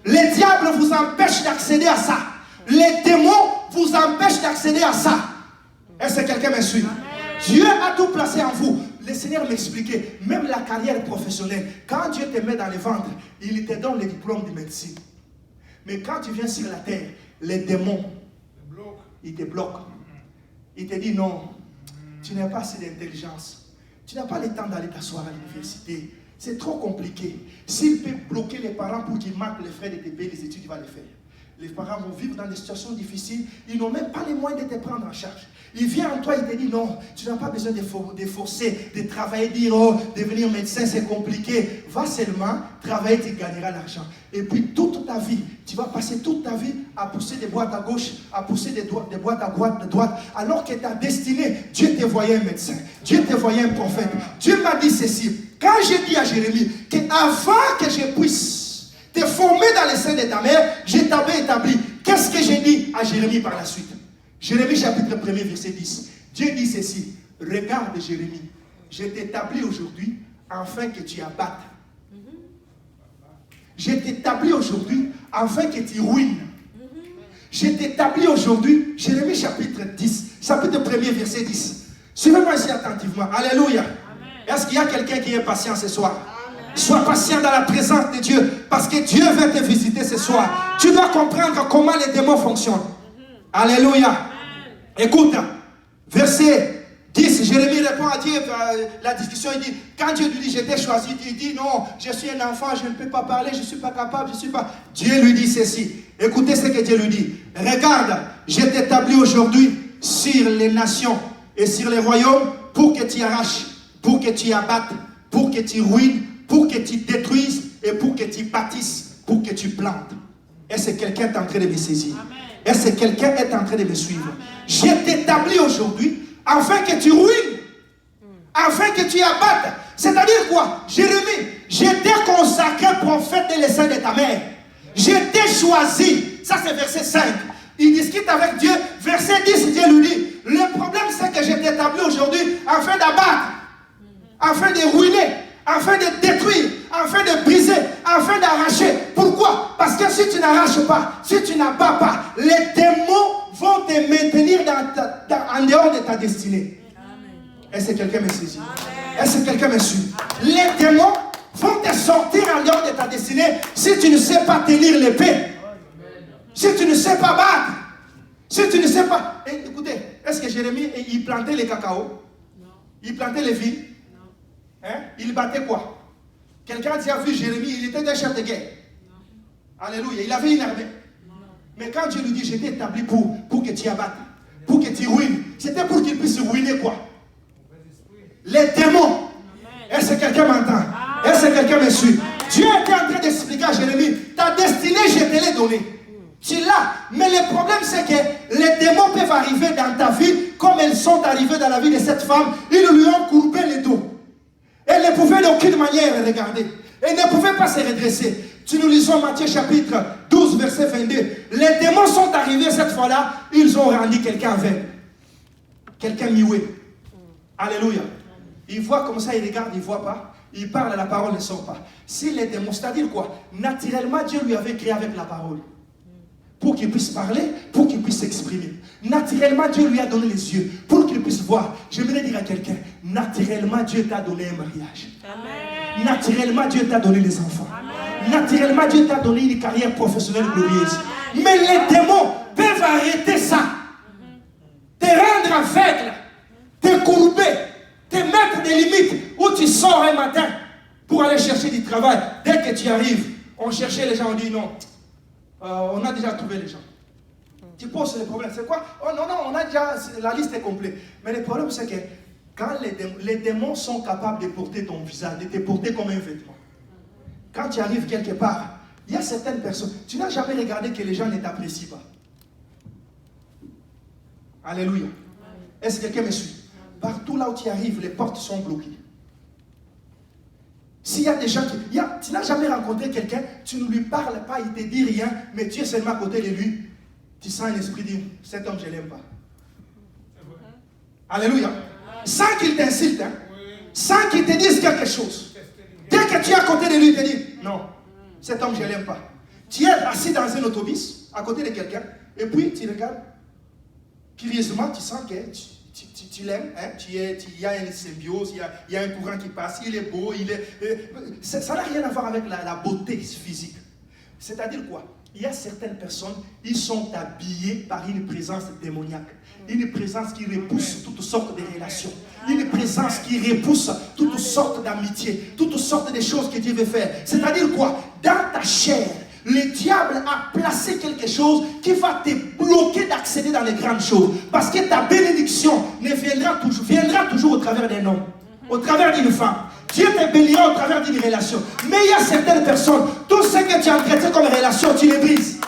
Les diables vous empêchent d'accéder à ça. Les démons vous empêchent d'accéder à ça. Est-ce que quelqu'un me suit? Dieu a tout placé en vous. Le Seigneur m'expliquait, même la carrière professionnelle, quand Dieu te met dans le ventre, il te donne le diplôme de médecine. Mais quand tu viens sur la terre, les démons, ils te bloquent. Ils te disent non, tu n'as pas assez d'intelligence. Tu n'as pas le temps d'aller t'asseoir à l'université. C'est trop compliqué. S'il peut bloquer les parents pour qu'ils marquent les frais de tes payer les études, il va les faire. Les parents vont vivre dans des situations difficiles. Ils n'ont même pas les moyens de te prendre en charge. Il vient en toi, il te dit non, tu n'as pas besoin de forcer, de travailler, de dire oh, devenir médecin c'est compliqué. Va seulement travailler, tu gagneras l'argent. Et puis toute ta vie, tu vas passer toute ta vie à pousser des boîtes à gauche, à pousser des boîtes à droite, alors que ta destinée, Dieu te voyait un médecin, Dieu te voyait un prophète. Dieu m'a dit ceci, quand j'ai dit à Jérémie qu'avant que je puisse te former dans le sein de ta mère, je t'avais établi. Qu'est-ce que j'ai dit à Jérémie par la suite? Jérémie chapitre 1er verset 10. Dieu dit ceci, regarde Jérémie, je t'établis aujourd'hui afin que tu abattes. Je t'établis aujourd'hui afin que tu ruines. Je t'établis aujourd'hui, Jérémie chapitre 10, chapitre 1er verset 10. Suivez-moi ici attentivement. Alléluia. Est-ce qu'il y a quelqu'un qui est patient ce soir? Sois patient dans la présence de Dieu, parce que Dieu veut te visiter ce soir. Tu dois comprendre comment les démons fonctionnent. Alléluia. Écoute, verset 10, Jérémie répond à Dieu, la discussion, il dit, quand Dieu lui dit, je t'ai choisi, il dit, non, je suis un enfant, je ne peux pas parler, je ne suis pas capable, je ne suis pas... Dieu lui dit ceci, écoutez ce que Dieu lui dit, regarde, je t'établis aujourd'hui sur les nations et sur les royaumes pour que tu arraches, pour que tu abattes, pour que tu ruines, pour que tu détruises et pour que tu bâtisses, pour que tu plantes. Est-ce que quelqu'un est en train de me saisir? Est-ce que quelqu'un est en train de me suivre? Je t'établis aujourd'hui afin que tu ruines, afin que tu abattes. C'est-à-dire quoi? Jérémie, je t'ai consacré prophète de l'essai de ta mère. Je t'ai choisi. Ça c'est verset 5. Il discute avec Dieu. Verset 10, Dieu lui dit, le problème c'est que je t'ai établi aujourd'hui afin d'abattre, afin de ruiner, afin de détruire, afin de briser, afin d'arracher. Pourquoi? Parce que si tu n'arraches pas, si tu n'abats pas, les démons vont te maintenir en dehors de ta destinée. Est-ce que quelqu'un me saisit? Est-ce que quelqu'un me suit? Les démons vont te sortir en dehors de ta destinée si tu ne sais pas tenir l'épée. Si tu ne sais pas battre. Si tu ne sais pas... Et, écoutez, est-ce que Jérémie, il plantait les cacao? Non. Il plantait les vignes? Non. Hein? Il battait quoi? Quelqu'un a vu Jérémie, il était un chef de guerre. Non. Alléluia, il avait une armée. Non. Mais quand Dieu lui dit, je t'ai établi pour que tu abattes, pour que tu ruines, c'était pour qu'il puisse ruiner quoi? Les démons. Est-ce que quelqu'un m'entend? Est-ce que quelqu'un me suit? Dieu était en train d'expliquer à Jérémie, ta destinée, je te l'ai donnée. Tu l'as. Mais le problème, c'est que les démons peuvent arriver dans ta vie comme elles sont arrivées dans la vie de cette femme. Ils lui ont courbé le dos. Elle ne pouvait d'aucune manière regarder. Elle ne pouvait pas se redresser. Tu nous lisons Matthieu chapitre 12, verset 22. Les démons sont arrivés cette fois-là. Ils ont rendu quelqu'un aveugle. Quelqu'un muet. Alléluia. Il voit comme ça, il regarde, il ne voit pas. Il parle, la parole ne sort pas. Si les démons, c'est-à-dire quoi? Naturellement, Dieu lui avait créé avec la parole. Pour qu'il puisse parler, pour qu'il puisse s'exprimer. Naturellement, Dieu lui a donné les yeux, pour qu'il puisse voir. J'aimerais dire à quelqu'un, naturellement, Dieu t'a donné un mariage. Amen. Naturellement, Dieu t'a donné les enfants. Amen. Naturellement, Dieu t'a donné une carrière professionnelle glorieuse. Mais les démons peuvent arrêter ça. Te rendre aveugle, te courber, te mettre des limites où tu sors un matin pour aller chercher du travail. Dès que tu arrives, on cherchait les gens, on dit non. On a déjà trouvé les gens. Tu poses les problèmes. C'est quoi? Oh non, on a déjà, la liste est complète. Mais le problème, c'est que quand les démons sont capables de porter ton visage, de te porter comme un vêtement. Quand tu arrives quelque part, il y a certaines personnes, tu n'as jamais regardé que les gens ne t'apprécient pas. Alléluia. Est-ce que quelqu'un me suit? Partout là où tu arrives, les portes sont bloquées. S'il y a des gens qui... tu n'as jamais rencontré quelqu'un, tu ne lui parles pas, il ne te dit rien, mais tu es seulement à côté de lui. Tu sens un esprit dire, cet homme, je ne l'aime pas. Alléluia. Sans qu'il t'insulte, hein, sans qu'il te dise quelque chose. Dès que tu es à côté de lui, il te dit, non, cet homme, je ne l'aime pas. Tu es assis dans un autobus, à côté de quelqu'un, et puis tu regardes, curieusement, tu sens que tu l'aimes, hein, il y a une symbiose, il y a un courant qui passe, il est beau, ça n'a rien à voir avec la beauté physique. C'est-à-dire quoi? Il y a certaines personnes, ils sont habillés par une présence démoniaque. Une présence qui repousse toutes sortes de relations. Une présence qui repousse toutes sortes d'amitiés, toutes sortes de choses que Dieu veut faire. C'est-à-dire quoi? Dans ta chair, le diable a placé quelque chose qui va te bloquer d'accéder dans les grandes choses. Parce que ta bénédiction viendra toujours au travers d'un homme, au travers d'une femme. Dieu te bénira au travers d'une relation. Mais il y a certaines personnes, tout ce que tu as traité comme relation, tu les brises.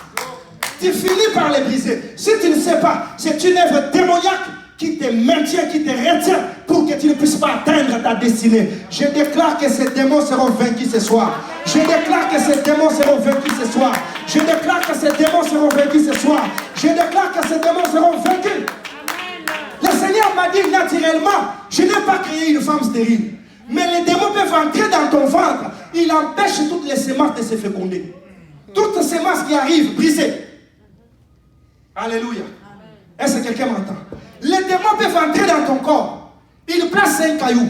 Tu finis par les briser. Si tu ne sais pas, c'est une œuvre démoniaque qui te maintient, qui te retient pour que tu ne puisses pas atteindre ta destinée. Je déclare que ces démons seront vaincus ce soir. Je déclare que ces démons seront vaincus ce soir. Je déclare que ces démons seront vaincus ce soir. Je déclare que ces démons seront vaincus. Le Seigneur m'a dit naturellement, je n'ai pas créé une femme stérile. Mais les démons peuvent entrer dans ton ventre. Il empêche toutes les semences de se féconder. Toutes les semences qui arrivent, brisées. Alléluia. Est-ce que quelqu'un m'entend? Les démons peuvent entrer dans ton corps. Ils placent un caillou.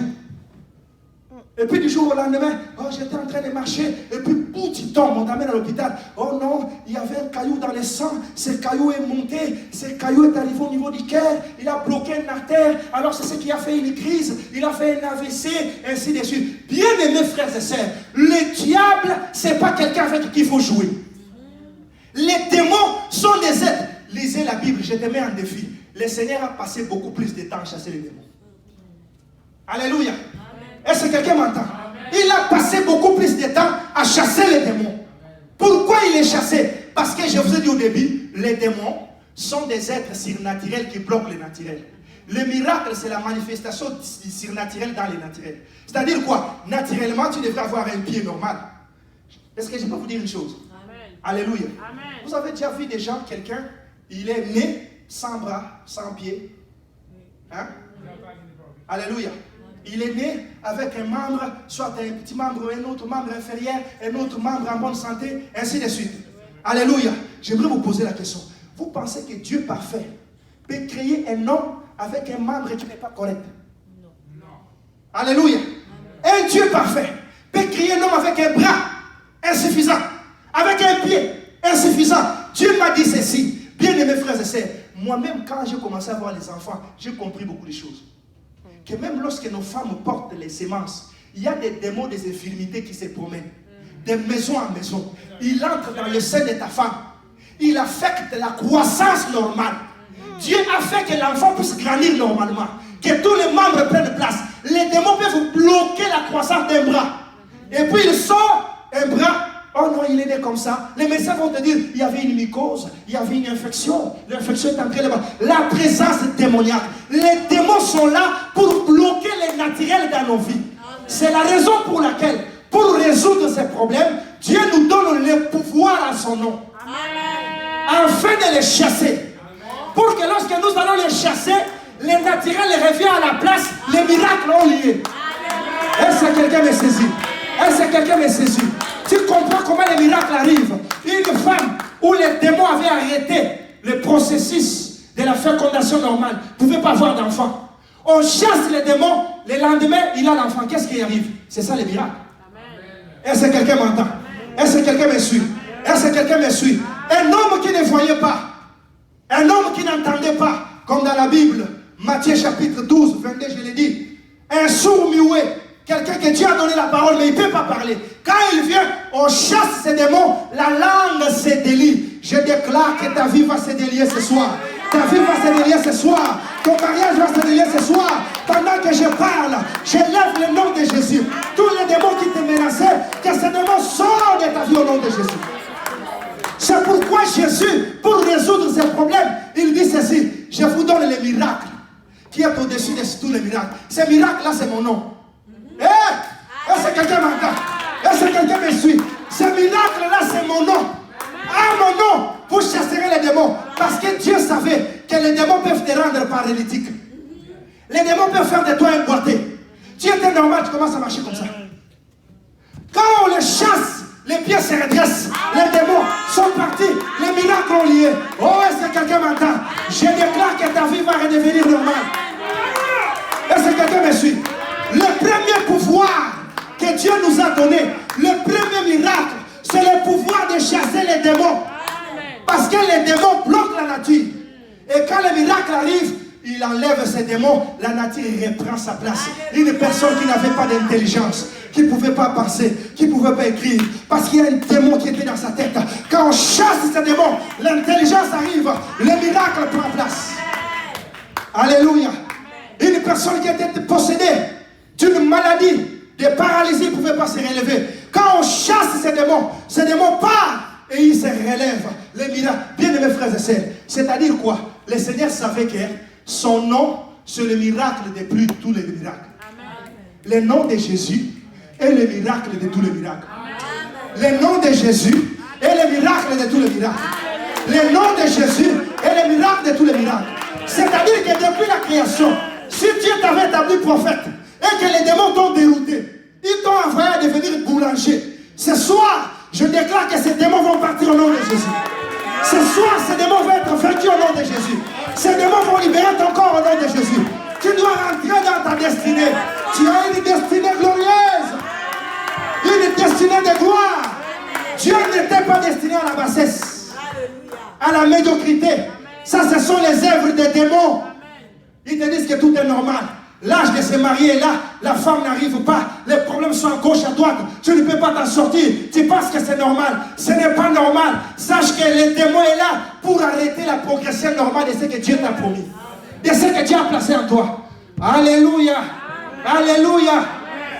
Et puis du jour au lendemain, oh, j'étais en train de marcher, et puis boum, tu tombes, on t'amène à l'hôpital. Oh non, il y avait un caillou dans le sang, ce caillou est monté, ce caillou est arrivé au niveau du cœur, il a bloqué une artère, alors c'est ce qui a fait une crise, il a fait un AVC, ainsi de suite. Bien aimés frères et sœurs, le diable, c'est pas quelqu'un avec qui il faut jouer. Les démons sont des êtres. Lisez la Bible, je te mets en défi. Le Seigneur a passé beaucoup plus de temps à chasser les démons. Alléluia. Est-ce que quelqu'un m'entend? Il a passé beaucoup plus de temps à chasser les démons. Pourquoi il les chassait? Parce que je vous ai dit au début, les démons sont des êtres surnaturels qui bloquent le naturel. Le miracle, c'est la manifestation surnaturelle dans le naturel. C'est-à-dire quoi? Naturellement, tu devrais avoir un pied normal. Est-ce que je peux vous dire une chose? Amen. Alléluia. Amen. Vous avez déjà vu des gens, quelqu'un, il est né sans bras, sans pied. Hein? Alléluia. Il est né avec un membre, soit un petit membre, un autre membre inférieur, un autre membre en bonne santé, ainsi de suite. Alléluia. J'aimerais vous poser la question. Vous pensez que Dieu parfait peut créer un homme avec un membre qui n'est pas correct? Non. Alléluia. Un Dieu parfait peut créer un homme avec un bras insuffisant, avec un pied insuffisant. Dieu m'a dit ceci. Bien aimés frères et sœurs, moi-même quand j'ai commencé à voir les enfants, j'ai compris beaucoup de choses. Que même lorsque nos femmes portent les semences, il y a des démons, des infirmités qui se promènent. De maison en maison. Il entre dans le sein de ta femme. Il affecte la croissance normale. Dieu a fait que l'enfant puisse grandir normalement. Que tous les membres prennent place. Les démons peuvent bloquer la croissance d'un bras. Et puis il sort un bras. Oh non, il est né comme ça. Les médecins vont te dire, il y avait une mycose, il y avait une infection. L'infection est entrée là-bas. La présence démoniaque. Les démons sont là pour bloquer les naturels dans nos vies. C'est la raison pour laquelle, pour résoudre ces problèmes, Dieu nous donne le pouvoir à son nom. Amen. Afin de les chasser. Amen. Pour que lorsque nous allons les chasser, les naturels reviennent à la place, les miracles ont lieu. Est-ce que quelqu'un me saisit? Est-ce que quelqu'un me saisit? Tu comprends comment les miracles arrivent? Une femme où les démons avaient arrêté le processus de la fécondation normale ne pouvait pas avoir d'enfant. On chasse les démons, le lendemain, il a l'enfant. Qu'est-ce qui arrive? C'est ça les miracles. Est-ce que quelqu'un m'entend? Est-ce que quelqu'un me suit? Est-ce que quelqu'un me suit? Un homme qui ne voyait pas, un homme qui n'entendait pas, comme dans la Bible, Matthieu chapitre 12, 22, je l'ai dit, un sourd-muet. Quelqu'un que Dieu a donné la parole, mais il ne peut pas parler. Quand il vient, on chasse ces démons, la langue se délie. Je déclare que ta vie va se délier ce soir. Ta vie va se délier ce soir. Ton mariage va se délier ce soir. Pendant que je parle, je lève le nom de Jésus. Tous les démons qui te menaçaient, que ces démons sortent de ta vie au nom de Jésus. C'est pourquoi Jésus, pour résoudre ces problèmes, il dit ceci: je vous donne les miracles qui est au-dessus de tous les miracles. Ces miracles-là, c'est mon nom. Est-ce que quelqu'un m'entend? Est-ce que quelqu'un me suit? Ce miracle-là, c'est mon nom. À mon nom, vous chasserez les démons. Parce que Dieu savait que les démons peuvent te rendre paralytique. Les démons peuvent faire de toi un boité. Tu étais normal, tu commences à marcher comme ça. Quand on les chasse, les pieds se redressent. Les démons sont partis. Les miracles ont lié. Oh, est-ce que quelqu'un m'entend? Je déclare que ta vie va redevenir normale. Est-ce que quelqu'un me suit? Le premier pouvoir que Dieu nous a donné, le premier miracle, c'est le pouvoir de chasser les démons. Parce que les démons bloquent la nature. Et quand le miracle arrive, il enlève ces démons, la nature reprend sa place. Une personne qui n'avait pas d'intelligence, qui ne pouvait pas penser, qui ne pouvait pas écrire, parce qu'il y a un démon qui était dans sa tête. Quand on chasse ces démons, l'intelligence arrive, le miracle prend place. Alléluia. Une personne qui était possédée d'une maladie, de paralysie, ne pouvait pas se relever. Quand on chasse ces démons partent et ils se relèvent. Les miracles, bien aimés frères et sœurs, c'est-à-dire quoi? Le Seigneur savait que son nom, c'est le miracle de plus de tous les miracles. Amen. Le nom de Jésus est le miracle de tous les miracles. Amen. Le nom de Jésus est le miracle de tous les miracles. Amen. Le nom de Jésus est le miracle de tous les miracles. C'est-à-dire que depuis la création, si Dieu t'avait établi prophète et que les démons t'ont dérouté, ils t'ont envoyé à devenir boulanger. Ce soir, je déclare que ces démons vont partir au nom de Jésus. Ce soir, ces démons vont être vaincus au nom de Jésus. Ces démons vont libérer ton corps au nom de Jésus. Tu dois rentrer dans ta destinée. Tu as une destinée glorieuse. Une destinée de gloire. Dieu n'était pas destiné à la bassesse, à la médiocrité. Ça, ce sont les œuvres des démons. Ils te disent que tout est normal. L'âge de se marier est là, la femme n'arrive pas, les problèmes sont à gauche, à droite, tu ne peux pas t'en sortir, tu penses que c'est normal, ce n'est pas normal. Sache que le démon est là pour arrêter la progression normale de ce que Dieu t'a promis, de ce que Dieu a placé en toi. Alléluia, alléluia.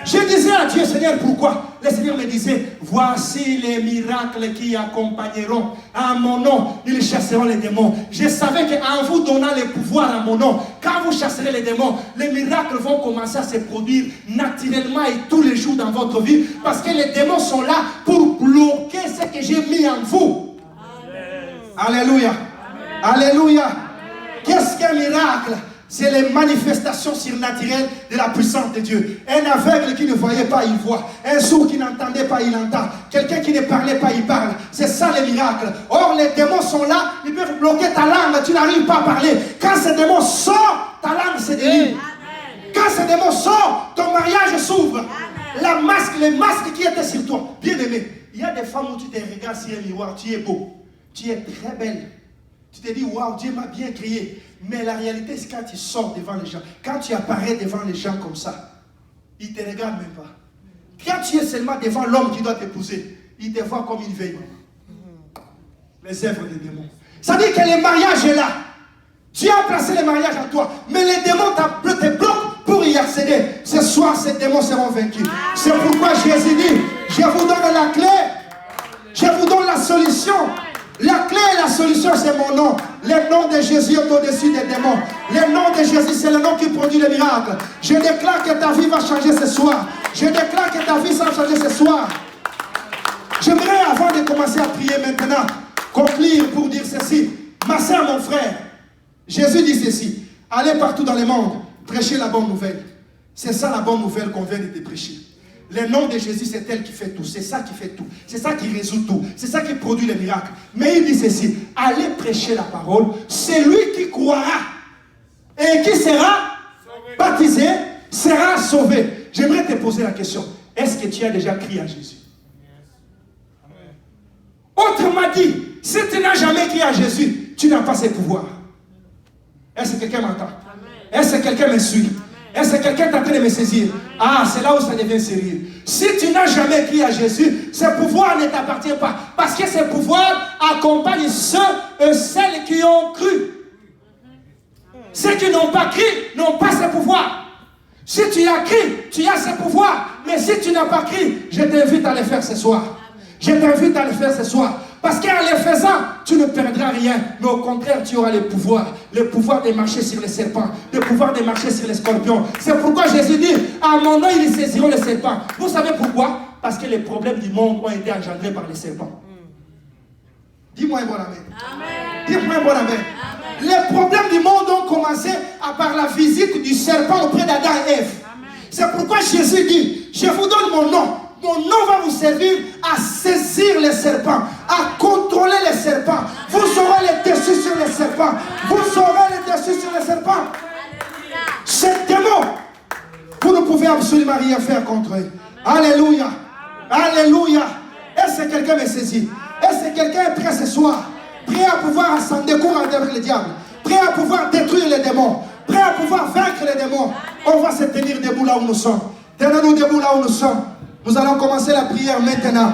Je disais à Dieu, Seigneur, pourquoi? Le Seigneur me disait, voici les miracles qui accompagneront à mon nom, ils chasseront les démons. Je savais qu'en vous donnant le pouvoir à mon nom, quand vous chasserez les démons, les miracles vont commencer à se produire naturellement et tous les jours dans votre vie, parce que les démons sont là pour bloquer ce que j'ai mis en vous. Amen. Alléluia. Amen. Alléluia. Qu'est-ce qu'un miracle? C'est les manifestations surnaturelles de la puissance de Dieu. Un aveugle qui ne voyait pas, il voit. Un sourd qui n'entendait pas, il entend. Quelqu'un qui ne parlait pas, il parle. C'est ça les miracles. Or, les démons sont là, ils peuvent bloquer ta langue, tu n'arrives pas à parler. Quand ces démons sortent, ta langue se délivre. Quand ces démons sortent, ton mariage s'ouvre. Les masques qui étaient sur toi. Bien aimé, il y a des femmes où tu te regardes sur un miroir, tu es beau, tu es très belle. Tu te dis, waouh, Dieu m'a bien créé. Mais la réalité, c'est quand tu sors devant les gens, quand tu apparais devant les gens comme ça, ils ne te regardent même pas. Quand tu es seulement devant l'homme qui doit t'épouser, il te voit comme une veille. Les œuvres des démons. Ça dit que le mariage est là. Dieu a placé le mariage à toi. Mais les démons te bloquent pour y accéder. Ce soir, ces démons seront vaincus. C'est pourquoi Jésus dit, je vous donne la clé. Je vous donne la solution. La clé et la solution, c'est mon nom. Le nom de Jésus est au-dessus des démons. Le nom de Jésus, c'est le nom qui produit le miracle. Je déclare que ta vie va changer ce soir. Je déclare que ta vie va changer ce soir. J'aimerais, avant de commencer à prier maintenant, conclure pour dire ceci. Ma soeur, mon frère, Jésus dit ceci. Allez partout dans le monde, prêchez la bonne nouvelle. C'est ça la bonne nouvelle qu'on vient de te prêcher. Le nom de Jésus, c'est elle qui fait tout. C'est ça qui fait tout. C'est ça qui résout tout. C'est ça qui produit les miracles. Mais il dit ceci. Allez prêcher la parole. Celui qui croira et qui sera baptisé sera sauvé. J'aimerais te poser la question. Est-ce que tu as déjà crié à Jésus? Autrement dit, si tu n'as jamais crié à Jésus, tu n'as pas ses pouvoirs. Est-ce que quelqu'un m'entend? Est-ce que quelqu'un me suit? Est-ce que quelqu'un est en train de me saisir? Ah, c'est là où ça devient sérieux. Si tu n'as jamais crié à Jésus, ce pouvoir ne t'appartient pas. Parce que ce pouvoir accompagne ceux et celles qui ont cru. Ceux qui n'ont pas cru n'ont pas ce pouvoir. Si tu as cru, tu as ce pouvoir. Mais si tu n'as pas cru, je t'invite à le faire ce soir. Je t'invite à le faire ce soir. Parce qu'en le faisant, tu ne perdras rien. Mais au contraire, tu auras le pouvoir de marcher sur les serpents, le pouvoir de marcher sur les scorpions. C'est pourquoi Jésus dit, à mon nom, ils saisiront les serpents. Vous savez pourquoi? Parce que les problèmes du monde ont été engendrés par les serpents. Dis-moi un bon amen. Dis-moi un bon amen. Les problèmes du monde ont commencé à part la visite du serpent auprès d'Adam et Ève. C'est pourquoi Jésus dit, je vous donne mon nom. Mon nom va vous servir à saisir les serpents, à contrôler les serpents. Vous aurez les dessus sur les serpents. Vous aurez les dessus sur les serpents. Ces démons, vous ne pouvez absolument rien faire contre eux. Alléluia. Alléluia. Est-ce que quelqu'un me saisit? Est-ce que quelqu'un est prêt ce soir? Prêt à pouvoir s'en décourager avec le diable? Prêt à pouvoir détruire les démons? Prêt à pouvoir vaincre les démons? On va se tenir debout là où nous sommes. Tenez-nous debout là où nous sommes. Nous allons commencer la prière maintenant.